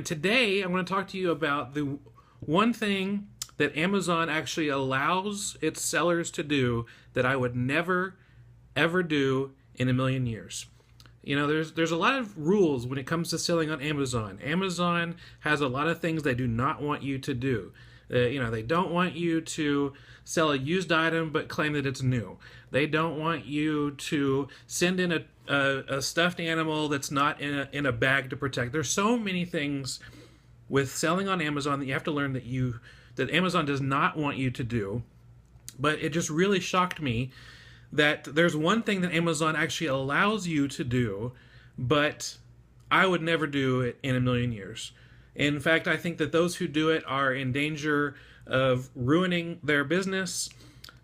today I'm going to talk to you about the one thing that Amazon actually allows its sellers to do that I would never, ever do in a million years. You know, there's a lot of rules when it comes to selling on Amazon. Amazon has a lot of things they do not want you to do. They don't want you to sell a used item but claim that it's new. They don't want you to send in a stuffed animal that's not in a bag to protect. There's so many things with selling on Amazon that you have to learn that Amazon does not want you to do. But it just really shocked me that there's one thing that Amazon actually allows you to do, but I would never do it in a million years. In fact, I think that those who do it are in danger of ruining their business,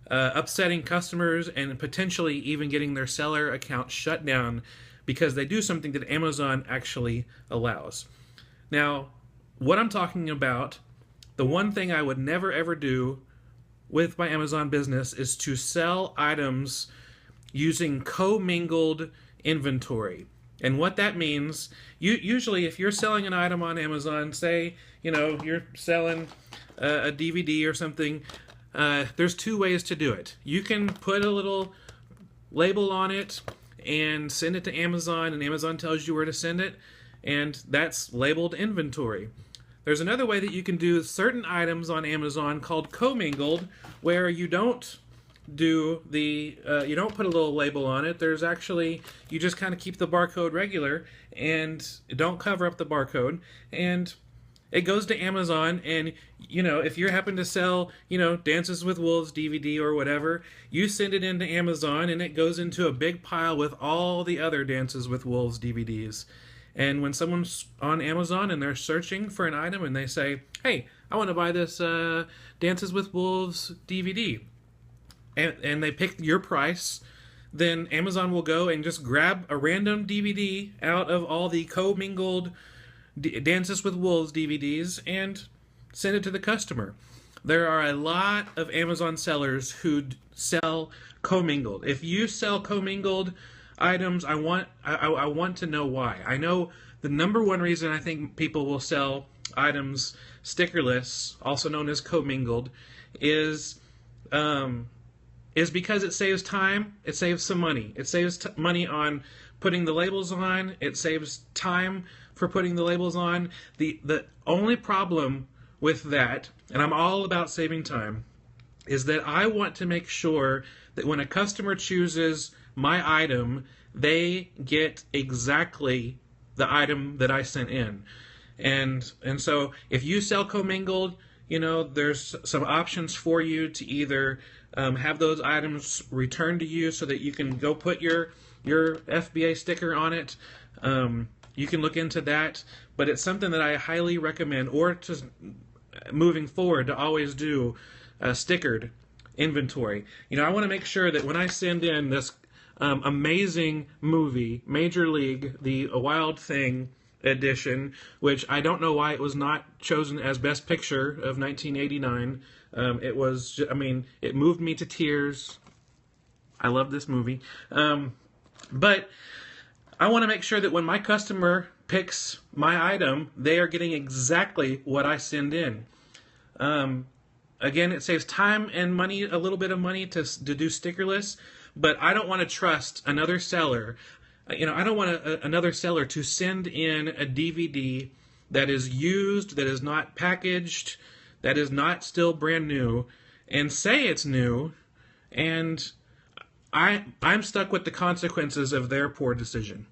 upsetting customers, and potentially even getting their seller account shut down because they do something that Amazon actually allows. Now, what I'm talking about, the one thing I would never ever do with my Amazon business is to sell items using commingled inventory. And what that means, usually if you're selling an item on Amazon, say, you're selling a DVD or something, there's two ways to do it. You can put a little label on it and send it to Amazon, and Amazon tells you where to send it, and that's labeled inventory. There's another way that you can do certain items on Amazon called commingled, where you don't do you don't put a little label on it. There's actually, you just kind of keep the barcode regular and don't cover up the barcode, and it goes to Amazon. And if you happen to sell Dances with Wolves DVD or whatever, you send it into Amazon and it goes into a big pile with all the other Dances with Wolves DVDs. And when someone's on Amazon and they're searching for an item and they say, hey, I want to buy this Dances with Wolves DVD, and they pick your price, then Amazon will go and just grab a random DVD out of all the commingled Dances with Wolves DVDs and send it to the customer. There are a lot of Amazon sellers who sell commingled. If you sell commingled items, I want to know why. I know the number one reason I think people will sell items stickerless, also known as commingled, is because it saves time, it saves some money. It saves money on putting the labels on, it saves time for putting the labels on. The only problem with that, and I'm all about saving time, is that I want to make sure that when a customer chooses my item, they get exactly the item that I sent in. And so if you sell commingled, there's some options for you to either have those items returned to you so that you can go put your FBA sticker on it. You can look into that, but it's something that I highly recommend, or just moving forward, to always do stickered inventory. I want to make sure that when I send in this amazing movie, Major League, the Wild Thing edition, which I don't know why it was not chosen as Best Picture of 1989. It was, it moved me to tears. I love this movie. But I want to make sure that when my customer picks my item, they are getting exactly what I send in. Again, it saves time and money, a little bit of money to do stickerless, but I don't want to trust another seller. I don't want another seller to send in a DVD that is used, that is not packaged, that is not still brand new, and say it's new, and I'm stuck with the consequences of their poor decision.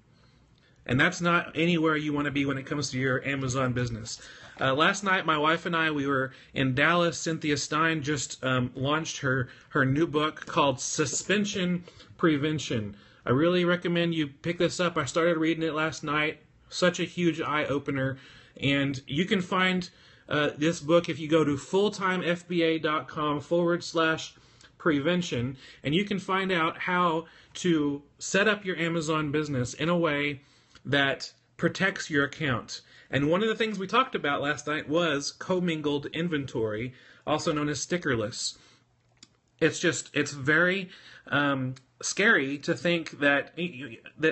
And that's not anywhere you want to be when it comes to your Amazon business. Last night, my wife and I, we were in Dallas. Cynthia Stein just launched her new book called Suspension Prevention. I really recommend you pick this up. I started reading it last night. Such a huge eye-opener. And you can find this book if you go to fulltimefba.com/prevention, and you can find out how to set up your Amazon business in a way that protects your account. And one of the things we talked about last night was commingled inventory, also known as stickerless. It's very scary to think that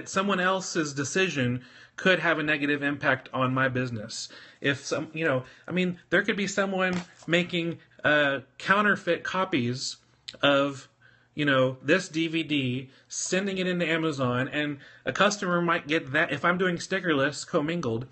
someone else's decision could have a negative impact on my business. if some, I mean, there could be someone making counterfeit copies of, this DVD, sending it into Amazon, and a customer might get that. If I'm doing stickerless, commingled,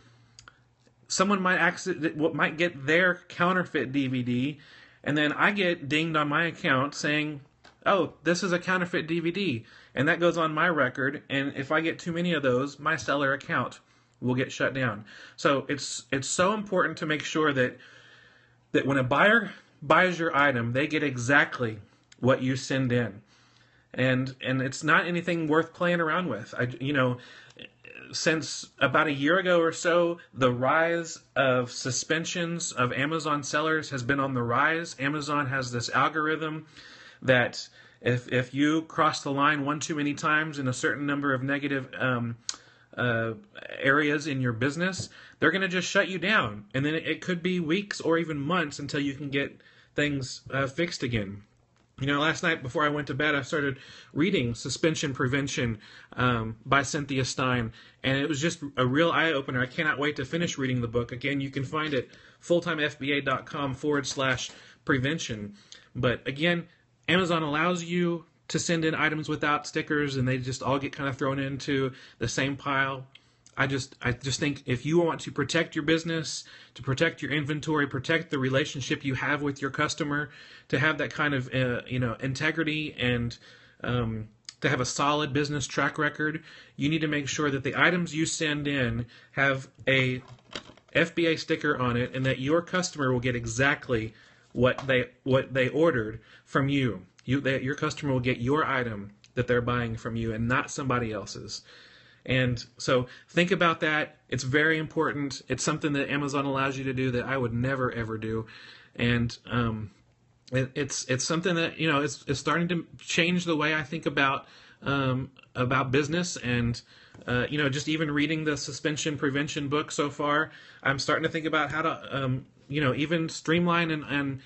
someone might get their counterfeit DVD, and then I get dinged on my account saying, "Oh, this is a counterfeit DVD," and that goes on my record. And if I get too many of those, my seller account will get shut down. So it's so important to make sure that when a buyer buys your item, they get exactly what you send in, and it's not anything worth playing around with. Since about a year ago or so, the rise of suspensions of Amazon sellers has been on the rise. Amazon has this algorithm that if you cross the line one too many times in a certain number of negative areas in your business, they're going to just shut you down. And then it could be weeks or even months until you can get things fixed again. Last night before I went to bed, I started reading Suspension Prevention by Cynthia Stein, and it was just a real eye-opener. I cannot wait to finish reading the book. Again, you can find it fulltimefba.com/prevention. But again, Amazon allows you to send in items without stickers, and they just all get kind of thrown into the same pile. I just think if you want to protect your business, to protect your inventory, protect the relationship you have with your customer, to have that kind of integrity and to have a solid business track record, you need to make sure that the items you send in have a FBA sticker on it, and that your customer will get exactly what they ordered from you. Your customer will get your item that they're buying from you, and not somebody else's. And so think about that. It's very important. It's something that Amazon allows you to do that I would never ever do. And it's something that it's starting to change the way I think about business. And just even reading the Suspension Prevention book so far, I'm starting to think about how to even streamline and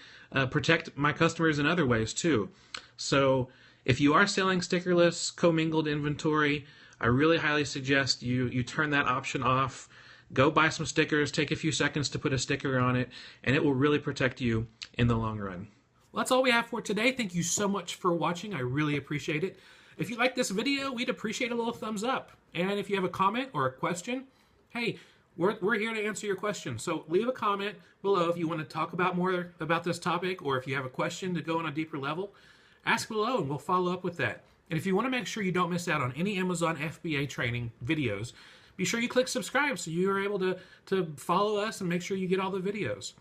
protect my customers in other ways too. So if you are selling stickerless commingled inventory, I really highly suggest you turn that option off. Go buy some stickers, take a few seconds to put a sticker on it, and it will really protect you in the long run. Well, that's all we have for today. Thank you so much for watching. I really appreciate it. If you like this video, we'd appreciate a little thumbs up. And if you have a comment or a question, hey, we're here to answer your questions. So leave a comment below if you want to talk about more about this topic, or if you have a question to go on a deeper level, ask below and we'll follow up with that. And if you want to make sure you don't miss out on any Amazon FBA training videos, be sure you click subscribe so you are able to follow us and make sure you get all the videos.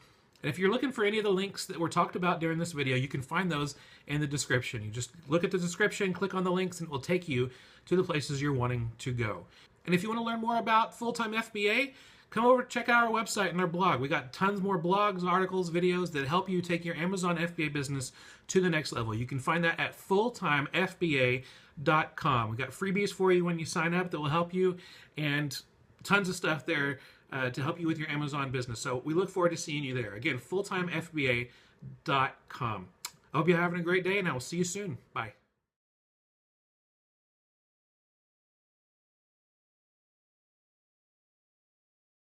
And if you're looking for any of the links that were talked about during this video, you can find those in the description. You just look at the description, click on the links, and it will take you to the places you're wanting to go. And if you want to learn more about full-time FBA, come over, check out our website and our blog. We got tons more blogs, articles, videos that help you take your Amazon FBA business to the next level. You can find that at fulltimefba.com. We got freebies for you when you sign up that will help you, and tons of stuff there to help you with your Amazon business. So we look forward to seeing you there. Again, fulltimefba.com. I hope you're having a great day, and I will see you soon. Bye.